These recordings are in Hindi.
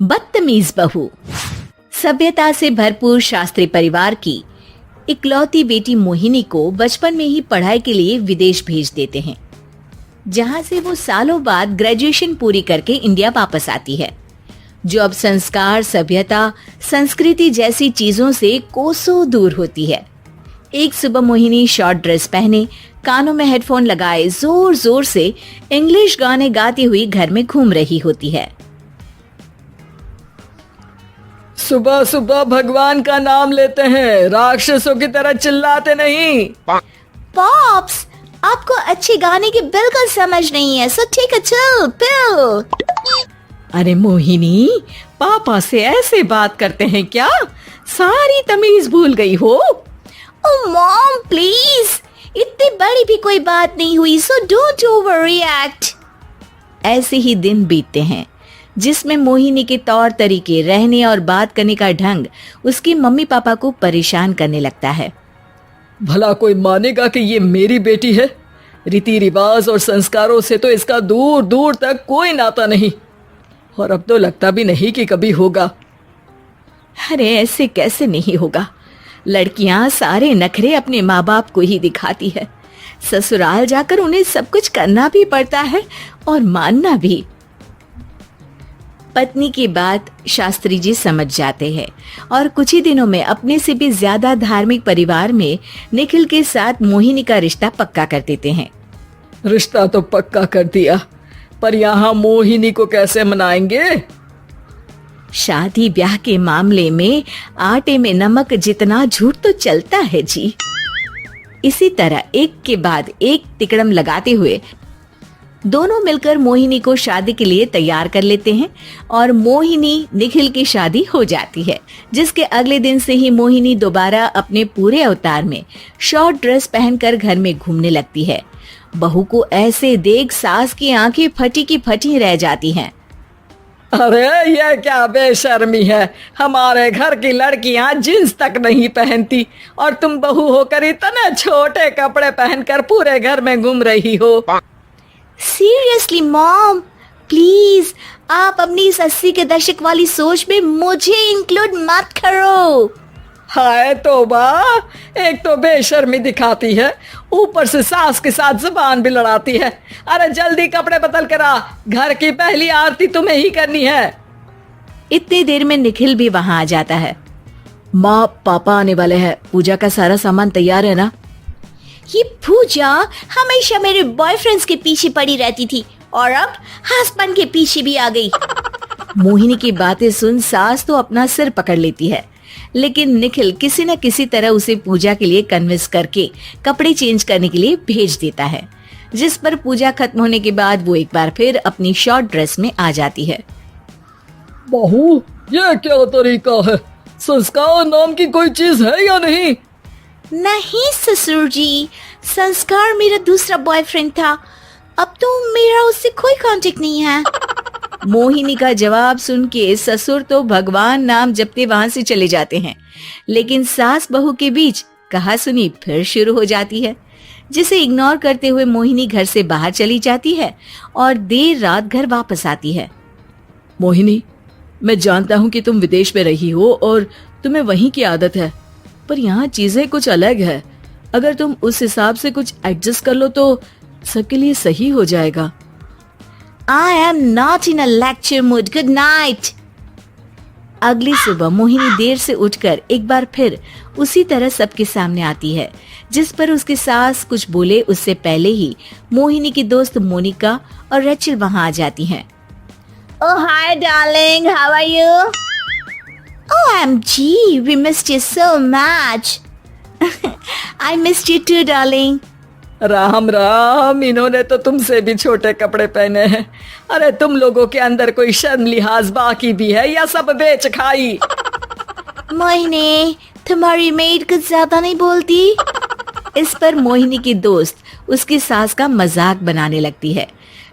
बदतमीज बहू। सभ्यता से भरपूर शास्त्री परिवार की इकलौती बेटी मोहिनी को बचपन में ही पढ़ाई के लिए विदेश भेज देते हैं, जहां से वो सालों बाद ग्रेजुएशन पूरी करके इंडिया वापस आती है, जो अब संस्कार, सभ्यता, संस्कृति जैसी चीजों से कोसों दूर होती है। एक सुबह मोहिनी शॉर्ट ड्रेस पहने, कानों में हेडफोन लगाए जोर जोर से इंग्लिश गाने गाती हुई घर में घूम रही होती है। सुबह सुबह भगवान का नाम लेते हैं, राक्षसों की तरह चिल्लाते नहीं। पॉप्स, आपको अच्छे गाने की बिल्कुल समझ नहीं है, so take a chill pill. अरे मोहिनी, पापा से ऐसे बात करते हैं क्या? सारी तमीज भूल गई हो। ओह मॉम प्लीज, इतनी बड़ी भी कोई बात नहीं हुई, सो डोंट ओवर रिएक्ट। ऐसे ही दिन बीतते हैं जिसमें मोहिनी के तौर तरीके, रहने और बात करने का ढंग उसकी मम्मी पापा को परेशान करने लगता है। भला कोई मानेगा कि ये मेरी बेटी है? रीति रिवाज और संस्कारों से तो इसका दूर दूर तक कोई नाता नहीं, और अब तो लगता भी नहीं कि कभी होगा। अरे ऐसे कैसे नहीं होगा? लड़कियां सारे नखरे अपने माँ बाप को ही दिखाती है। ससुराल जाकर उन्हें सब कुछ करना भी पड़ता है और मानना भी। पत्नी की बात शास्त्री जी समझ जाते हैं और कुछ ही दिनों में अपने से भी ज्यादा धार्मिक परिवार में निखिल के साथ मोहिनी का रिश्ता पक्का कर देते हैं। रिश्ता तो पक्का कर दिया, पर यहाँ मोहिनी को कैसे मनाएंगे? शादी ब्याह के मामले में आटे में नमक जितना झूठ तो चलता है जी। इसी तरह एक के बाद एक तिकड़म लगाते हुए दोनों मिलकर मोहिनी को शादी के लिए तैयार कर लेते हैं और मोहिनी निखिल की शादी हो जाती है, जिसके अगले दिन से ही मोहिनी दोबारा अपने पूरे अवतार में शॉर्ट ड्रेस पहनकर घर में घूमने लगती है। बहू को ऐसे देख सास की आंखें फटी की फटी रह जाती हैं। अरे ये क्या बेशर्मी है, हमारे घर की लड़कियां जींस तक नहीं पहनती और तुम बहू होकर इतने छोटे कपड़े पहनकर पूरे घर में घूम रही हो। सीरियसली मॉम, प्लीज आप अपनी इस 80 के दशक वाली सोच में मुझे इंक्लूड मत करो। हाय तौबा, एक तो बेशर्मी दिखाती है, ऊपर से सास के साथ जुबान भी लड़ाती है। अरे जल्दी कपड़े बदल कर आ, घर की पहली आरती तुम्हें ही करनी है। इतनी देर में निखिल भी वहां आ जाता है। माँ, पापा आने वाले हैं, पूजा का सारा सामान तैयार है ना? ये पूजा हमेशा मेरे बॉयफ्रेंड्स के पीछे पड़ी रहती थी और अब हस्बैंड के पीछे भी आ गई। मोहिनी की बातें सुन सास तो अपना सिर पकड़ लेती है, लेकिन निखिल किसी न किसी तरह उसे पूजा के लिए कन्विंस करके कपड़े चेंज करने के लिए भेज देता है, जिस पर पूजा खत्म होने के बाद वो एक बार फिर अपनी शॉर्ट ड्रेस में आ जाती है। बहू, ये क्या तरीका है? संस्कार नाम की कोई चीज है या नहीं? नहीं ससुर जी, संस्कार मेरा दूसरा बॉयफ्रेंड था, अब तो मेरा उससे कोई कांटेक्ट नहीं है। मोहिनी का जवाब सुन के ससुर तो भगवान नाम जपते वहां से चले जाते हैं, लेकिन सास बहू के बीच कहासुनी फिर शुरू हो जाती है, जिसे इग्नोर करते हुए मोहिनी घर से बाहर चली जाती है और देर रात घर वापस आती है। मोहिनी, मैं जानता हूँ कि तुम विदेश में रही हो और तुम्हें वहीं की आदत है, पर यहाँ चीजें कुछ अलग है। अगर तुम उस हिसाब से कुछ एडजस्ट कर लो तो सबके लिए सही हो जाएगा। I am not in a lecture mood. Good night. अगली सुबह मोहिनी देर से उठकर एक बार फिर उसी तरह सबके सामने आती है, जिस पर उसकी सास कुछ बोले उससे पहले ही मोहिनी की दोस्त मोनिका और रेचल वहां आ जाती हैं। Oh hi darling, how are you? OMG, we missed you so much. I missed you too darling. Ram Ram, इन्होंने तो तुमसे भी छोटे कपड़े पहने हैं। अरे तुम लोगों के अंदर कोई शर्म लिहाज बाकी भी है या सब बेच खाई? मोहिनी, तुम्हारी मेड कुछ ज्यादा नहीं बोलती। इस पर मोहिनी की दोस्त उसकी सास का मजाक बनाने लगती है,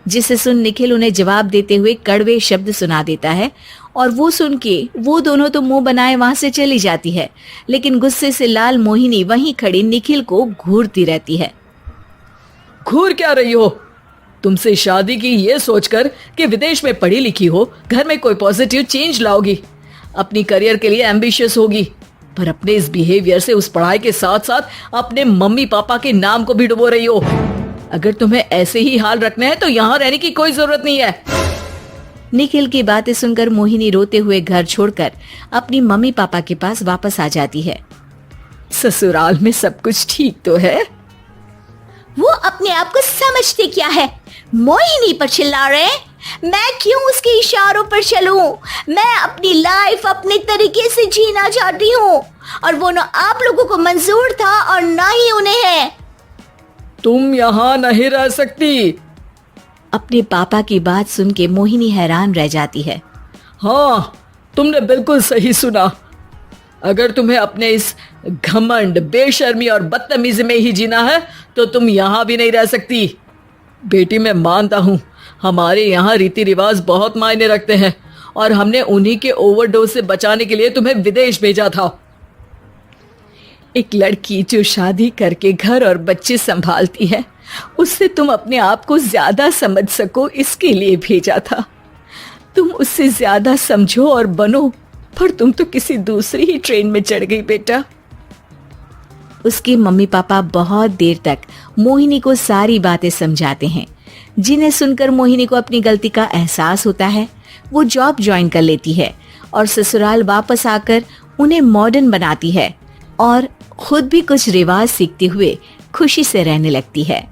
जिसे सुन निखिल उन्हें जवाब देते हुए कड़वे शब्द सुना देता है और वो सुन के वो दोनों तो मुंह बनाए वहां से चली जाती है, लेकिन गुस्से से लाल मोहिनी वहीं खड़ी निखिल को घूरती रहती है। घूर क्या रही हो? तुमसे शादी की ये सोचकर कि विदेश में पढ़ी लिखी हो, घर में कोई पॉजिटिव चेंज लाओगी, अपनी करियर के लिए एम्बिशियस होगी, पर अपने इस बिहेवियर से उस पढ़ाई के साथ साथ अपने मम्मी पापा के नाम को भी डुबो रही हो। अगर तुम्हें ऐसे ही हाल रखना है तो यहाँ रहने की कोई जरूरत नहीं है। निखिल की बातें सुनकर मोहिनी रोते हुए घर छोड़कर अपनी मम्मी पापा के पास वापस आ जाती है। ससुराल में सब कुछ ठीक तो है? वो अपने आप को समझते क्या है? मोहिनी पर चिल्ला रहे हैं? मैं क्यों उसके इशारों पर चलूं? मैं अपनी लाइफ अपने तरीके से जीना चाहती हूँ और वो ना आप लोगों को मंजूर था और ना ही उन्हें है। तुम यहाँ नहीं रह सकती। अपने पापा की बात सुन के मोहिनी हैरान रह जाती है। हाँ, तुमने बिल्कुल सही सुना। अगर तुम्हें अपने इस घमंड, बेशर्मी और बदतमीजी में ही जीना है तो तुम यहाँ भी नहीं रह सकती। बेटी, मैं मानता हूँ हमारे यहाँ रीति रिवाज बहुत मायने रखते हैं और हमने उन्हीं के ओवरडोज से बचाने के लिए तुम्हें विदेश भेजा था। एक लड़की जो शादी करके घर और बच्चे संभालती है, उससे तुम अपने आप को ज्यादा समझ सको इसके लिए भेजा था। तुम उससे ज्यादा समझो और बनो, पर तुम तो किसी दूसरी ही ट्रेन में चढ़ गई बेटा। उसके मम्मी पापा बहुत देर तक मोहिनी को सारी बातें समझाते हैं, जिन्हें सुनकर मोहिनी को अपनी गलती का एहसास होता है। वो जॉब ज्वाइन कर लेती है और ससुराल वापस आकर उन्हें मॉडर्न बनाती है और खुद भी कुछ रिवाज सीखते हुए खुशी से रहने लगती है।